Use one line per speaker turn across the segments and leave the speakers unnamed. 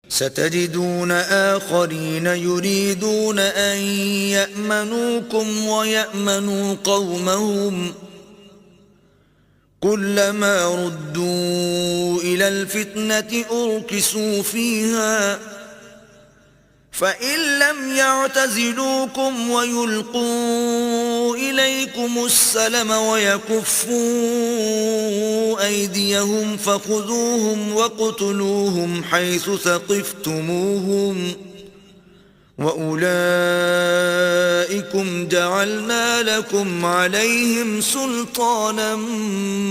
ستجدون آخرين يريدون أن يأمنوكم ويأمنوا قومهم كلما ردوا إلى الفتنة أركسوا فيها فإن لم يعتزلوكم ويلقوا إليكم السلم ويكفوا أيديهم فخذوهم وقتلوهم حيث ثقفتموهم وأولئكم جعلنا لكم عليهم سلطانا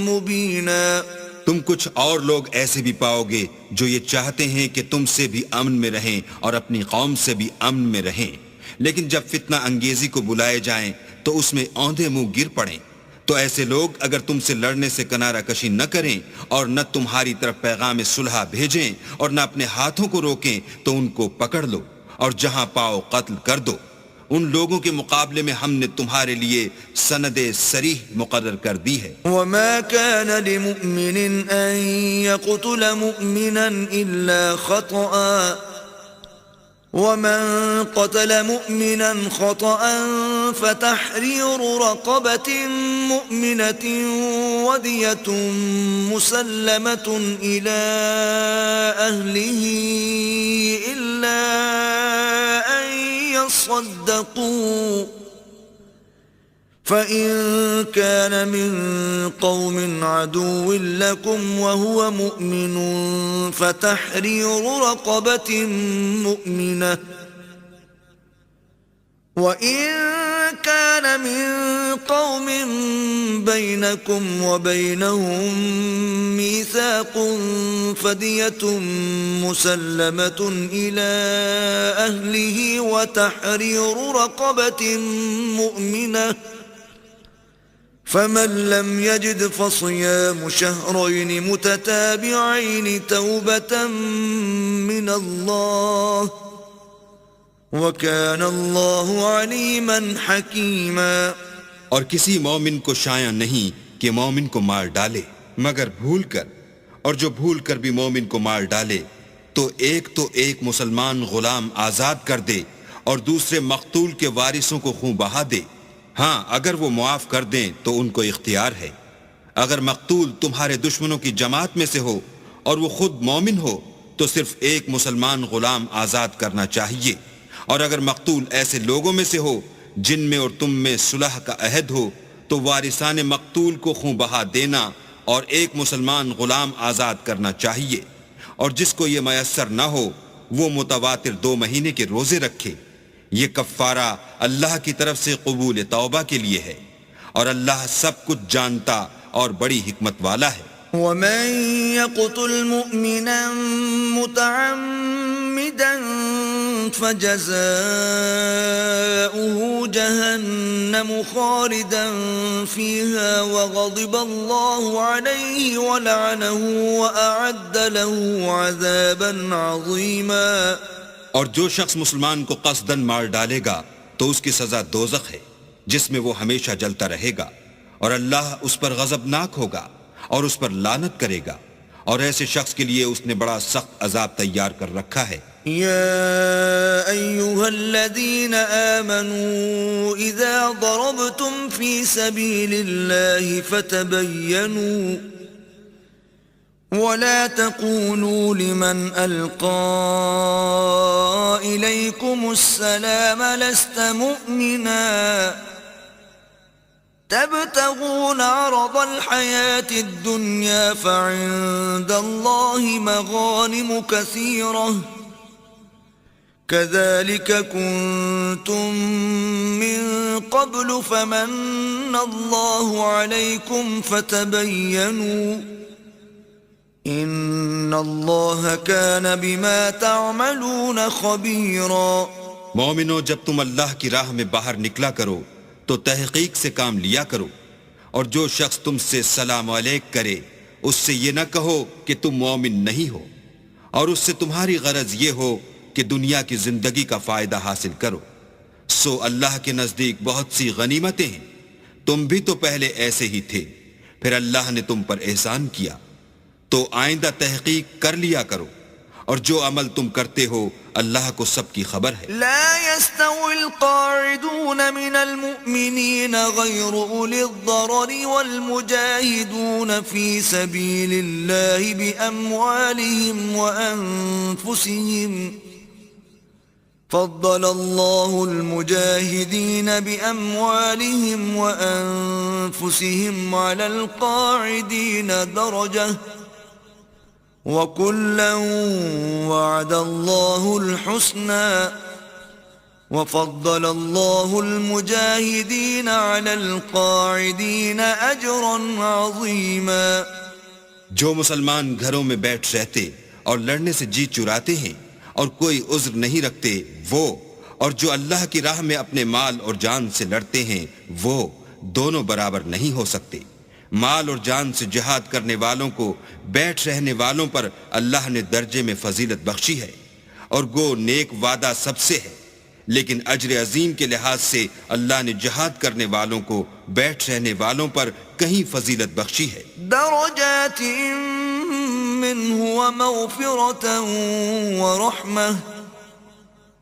مبينا.
تم کچھ اور لوگ ایسے بھی پاؤ گے جو یہ چاہتے ہیں کہ تم سے بھی امن میں رہیں اور اپنی قوم سے بھی امن میں رہیں، لیکن جب فتنہ انگیزی کو بلائے جائیں تو اس میں اوندھے منہ گر پڑیں. تو ایسے لوگ اگر تم سے لڑنے سے کنارہ کشی نہ کریں اور نہ تمہاری طرف پیغام صلح بھیجیں اور نہ اپنے ہاتھوں کو روکیں تو ان کو پکڑ لو اور جہاں پاؤ قتل کر دو. ان لوگوں کے مقابلے میں ہم نے تمہارے لیے سند صریح مقرر کر دی ہے.
وما كان لمؤمن ان يقتل مؤمنا الا خطأ ومن قتل مؤمنا خطأ فتحرير رقبة مؤمنة ودية مسلمة إلى أهله إلا أن يصدقوا فإن كان من قوم عدو لكم وهو مؤمن فتحرير رقبة مؤمنة وإن كان من قوم بينكم وبينهم ميثاق فدية مسلمة إلى أهله وتحرير رقبة مؤمنة فمن لم يجد فصيام شهرين متتابعين توبة من الله وَكَانَ اللَّهُ عَلِيمًا حَكِيمًا.
اور کسی مومن کو شایع نہیں کہ مومن کو مار ڈالے مگر بھول کر، اور جو بھول کر بھی مومن کو مار ڈالے تو ایک مسلمان غلام آزاد کر دے اور دوسرے مقتول کے وارثوں کو خون بہا دے. ہاں اگر وہ معاف کر دیں تو ان کو اختیار ہے. اگر مقتول تمہارے دشمنوں کی جماعت میں سے ہو اور وہ خود مومن ہو تو صرف ایک مسلمان غلام آزاد کرنا چاہیے. اور اگر مقتول ایسے لوگوں میں سے ہو جن میں اور تم میں صلح کا عہد ہو تو وارثان مقتول کو خون بہا دینا اور ایک مسلمان غلام آزاد کرنا چاہیے. اور جس کو یہ میسر نہ ہو وہ متواتر 2 مہینے کے روزے رکھے. یہ کفارہ اللہ کی طرف سے قبول توبہ کے لیے ہے، اور اللہ سب کچھ جانتا اور بڑی حکمت والا ہے.
ومن يقتل مؤمنا متعمدا فجزاؤه جهنم خالدا فيها وغضب الله عليه ولعنه وأعد له عذابا عظيما.
اور جو شخص مسلمان کو قصداً مار ڈالے گا تو اس کی سزا دوزخ ہے جس میں وہ ہمیشہ جلتا رہے گا، اور اللہ اس پر غضبناک ہوگا اور اس پر لعنت کرے گا، اور ایسے شخص کے لیے اس نے بڑا سخت عذاب تیار کر رکھا ہے.
يا أيها الذين آمنوا إذا ضربتم في سبيل الله فتبينوا ولا تقولوا لمن ألقى إليكم السلام لست مؤمنا تبتغون عرض الحياة الدنيا فعند الله مغانم كثيرة كذلك كنتم من قبل فمن الله عليكم فتبينوا إن الله كان بما تعملون خبيرا.
مومنو، جب تم اللہ کی راہ میں باہر نکلا کرو تو تحقیق سے کام لیا کرو، اور جو شخص تم سے سلام علیک کرے اس سے یہ نہ کہو کہ تم مومن نہیں ہو، اور اس سے تمہاری غرض یہ ہو کہ دنیا کی زندگی کا فائدہ حاصل کرو. سو اللہ کے نزدیک بہت سی غنیمتیں ہیں. تم بھی تو پہلے ایسے ہی تھے، پھر اللہ نے تم پر احسان کیا، تو آئندہ تحقیق کر لیا کرو، اور جو عمل تم کرتے ہو اللہ کو سب کی خبر ہے۔
لا يستوي القاعدون من المؤمنين غير أولي الضرر والمجاهدون في سبيل الله بأموالهم وأنفسهم فضل الله المجاهدين بأموالهم وأنفسهم على القاعدين درجة وَكُلًّا وَعَدَ اللَّهُ الْحُسْنَى وَفَضَّلَ اللَّهُ الْمُجَاهِدِينَ عَلَى الْقَاعِدِينَ أَجْرًا عَظِيمًا۔
جو مسلمان گھروں میں بیٹھ رہتے اور لڑنے سے جی چراتے ہیں اور کوئی عذر نہیں رکھتے وہ، اور جو اللہ کی راہ میں اپنے مال اور جان سے لڑتے ہیں وہ دونوں برابر نہیں ہو سکتے۔ مال اور جان سے جہاد کرنے والوں کو بیٹھ رہنے والوں پر اللہ نے درجے میں فضیلت بخشی ہے، اور گو نیک وعدہ سب سے ہے، لیکن اجر عظیم کے لحاظ سے اللہ نے جہاد کرنے والوں کو بیٹھ رہنے والوں پر کہیں فضیلت بخشی ہے۔
درجات منه ومغفرة ورحمة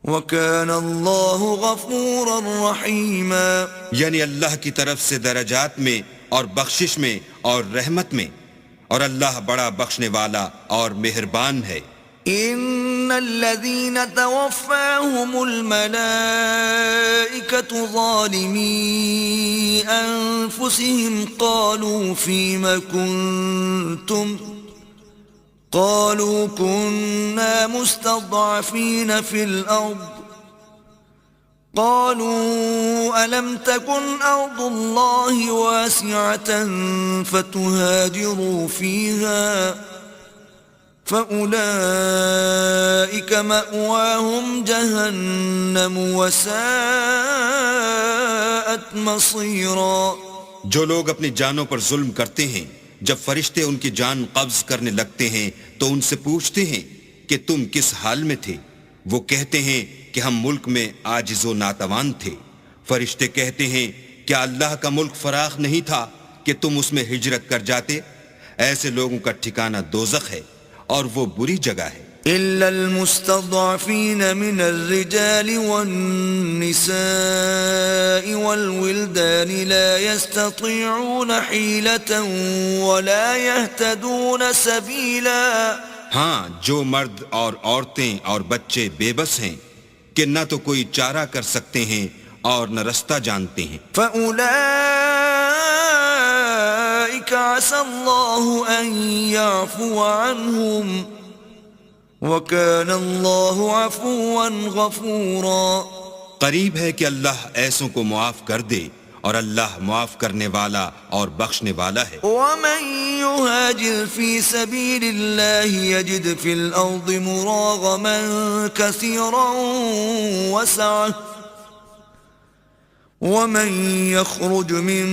وَكَانَ اللَّهُ غَفُورًا رَحِيمًا،
یعنی اللہ کی طرف سے درجات میں اور بخشش میں اور رحمت میں، اور اللہ بڑا بخشنے والا اور مہربان ہے۔
ان الذين توفاهم الملائكة ظالمي انفسهم قالوا فيما كنتم قالوا كنا مستضعفين في الارض قالوا ألم تكن أرض الله واسعة فتهاجروا فيها فأولئك مأواهم جهنم وساءت مصيرا۔
جو لوگ اپنی جانوں پر ظلم کرتے ہیں جب فرشتے ان کی جان قبض کرنے لگتے ہیں تو ان سے پوچھتے ہیں کہ تم کس حال میں تھے؟ وہ کہتے ہیں کہ ہم ملک میں عاجز و ناتوان تھے۔ فرشتے کہتے ہیں کیا اللہ کا ملک فراخ نہیں تھا کہ تم اس میں ہجرت کر جاتے؟ ایسے لوگوں کا ٹھکانہ دوزخ ہے اور وہ بری جگہ ہے۔
إلا المستضعفين من الرجال والنساء والولدان لا يستطيعون حيلة ولا يهتدون سبيلا۔
ہاں، جو مرد اور عورتیں اور بچے بے بس ہیں کہ نہ تو کوئی چارہ کر سکتے ہیں اور نہ رستہ جانتے ہیں۔
فَأُولَئِكَ عَسَى اللَّهُ أَن يَعْفُوَ عَنْهُمْ وَكَانَ اللَّهُ عَفُوًّا غَفُورًا۔
قریب ہے کہ اللہ ایسوں کو معاف کر دے اور اللہ معاف کرنے والا اور بخشنے والا ہے۔
وَمَن يُهَاجِرْ فِي سَبِيلِ اللَّهِ يَجِدْ فِي الْأَرْضِ مُرَاغَمًا كَثِيرًا وَسَعَةً وَمَن يَخْرُجْ مِن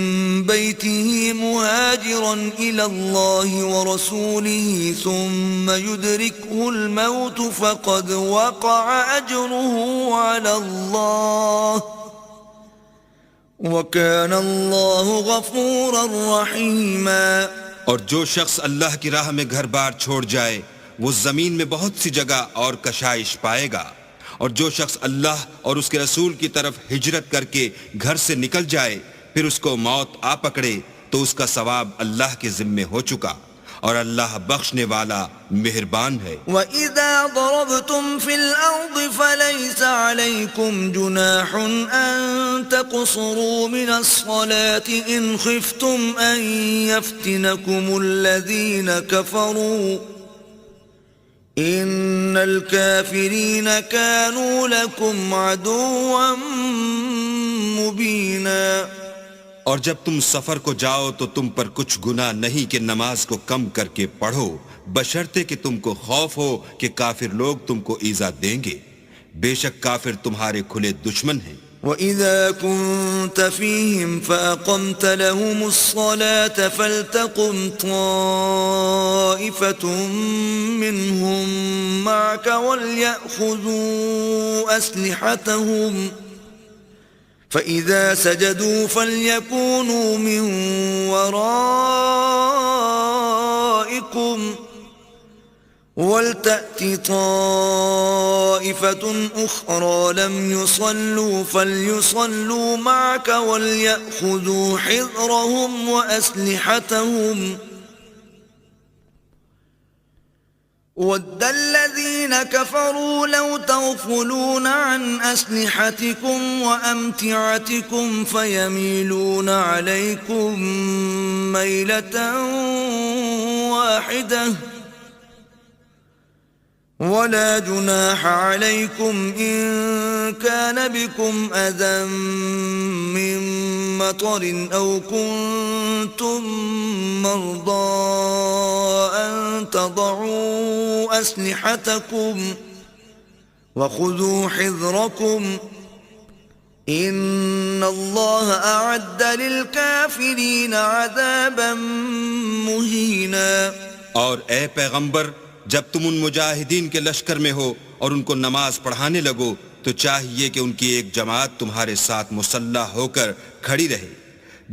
بَيْتِهِ مُهَاجِرًا إِلَى اللَّهِ وَرَسُولِهِ ثُمَّ يُدْرِكْهُ الْمَوْتُ فَقَدْ وَقَعَ أَجْرُهُ عَلَى اللَّهِ وَكَانَ اللَّهُ غَفُورًا رَحِيمًا۔
اور جو شخص اللہ کی راہ میں گھر بار چھوڑ جائے وہ زمین میں بہت سی جگہ اور کشائش پائے گا، اور جو شخص اللہ اور اس کے رسول کی طرف ہجرت کر کے گھر سے نکل جائے پھر اس کو موت آ پکڑے تو اس کا ثواب اللہ کے ذمے ہو چکا، اور اللہ بخشنے والا مہربان ہے۔
وَإِذَا ضَرَبْتُمْ فِي الْأَرْضِ فَلَيْسَ عَلَيْكُمْ جُنَاحٌ أَن تَقْصُرُوا مِنَ الصَّلَاةِ إِنْ خِفْتُمْ أَن يَفْتِنَكُمُ الَّذِينَ كَفَرُوا إِنَّ الْكَافِرِينَ كَانُوا لَكُمْ عَدُوًّا مُبِينًا۔
اور جب تم سفر کو جاؤ تو تم پر کچھ گناہ نہیں کہ نماز کو کم کر کے پڑھو، بشرطے کہ تم کو خوف ہو کہ کافر لوگ تم کو ایذا دیں گے، بے شک کافر تمہارے کھلے دشمن ہیں۔
وَإِذَا كُنْتَ فِيهِمْ فَأَقَمْتَ لَهُمُ الصَّلَاةَ فَلْتَقُمْ طَائِفَةٌ مِّنْهُمْ مَعَكَ وَلْيَأْخُذُوا أَسْلِحَتَهُمْ فَإِذَا سَجَدُوا فَلْيَكُونُوا مِنْ وَرَائِكُمْ وَلْتَأْتِ طَائِفَةٌ أُخْرَى لَمْ يُصَلُّوا فَلْيُصَلُّوا مَعَكَ وَلْيَأْخُذُوا حِذْرَهُمْ وَأَسْلِحَتَهُمْ وَدَّ الَّذِينَ كَفَرُوا لَوْ تَغْفُلُونَ عَنْ أَسْلِحَتِكُمْ وَأَمْتِعَتِكُمْ فَيَمِيلُونَ عَلَيْكُمْ مَيْلَةً وَاحِدَةً ولا جناح عليكم إن كان بكم أذى من مطر أو كنتم مرضى أن تضعوا أسلحتكم وخذوا حذركم إن الله أعد للكافرين عذابا مهينا.
اور اے پیغمبر، جب تم ان مجاہدین کے لشکر میں ہو اور ان کو نماز پڑھانے لگو تو چاہیے کہ ان کی ایک جماعت تمہارے ساتھ مسلح ہو کر کھڑی رہے.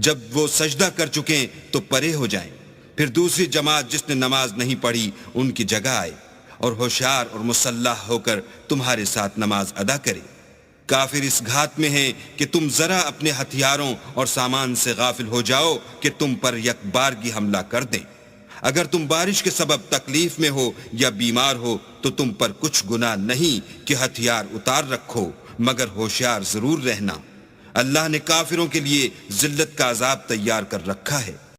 جب وہ سجدہ کر چکیں تو پرے ہو جائیں. پھر دوسری جماعت جس نے نماز نہیں پڑھی ان کی جگہ آئے اور ہوشیار اور مسلح ہو کر تمہارے ساتھ نماز ادا کرے. کافر اس گھات میں ہیں کہ تم ذرا اپنے ہتھیاروں اور سامان سے غافل ہو جاؤ کہ تم پر یک بارگی حملہ کر دیں. اگر تم بارش کے سبب تکلیف میں ہو یا بیمار ہو تو تم پر کچھ گناہ نہیں کہ ہتھیار اتار رکھو، مگر ہوشیار ضرور رہنا. اللہ نے کافروں کے لیے ذلت کا عذاب تیار کر رکھا ہے.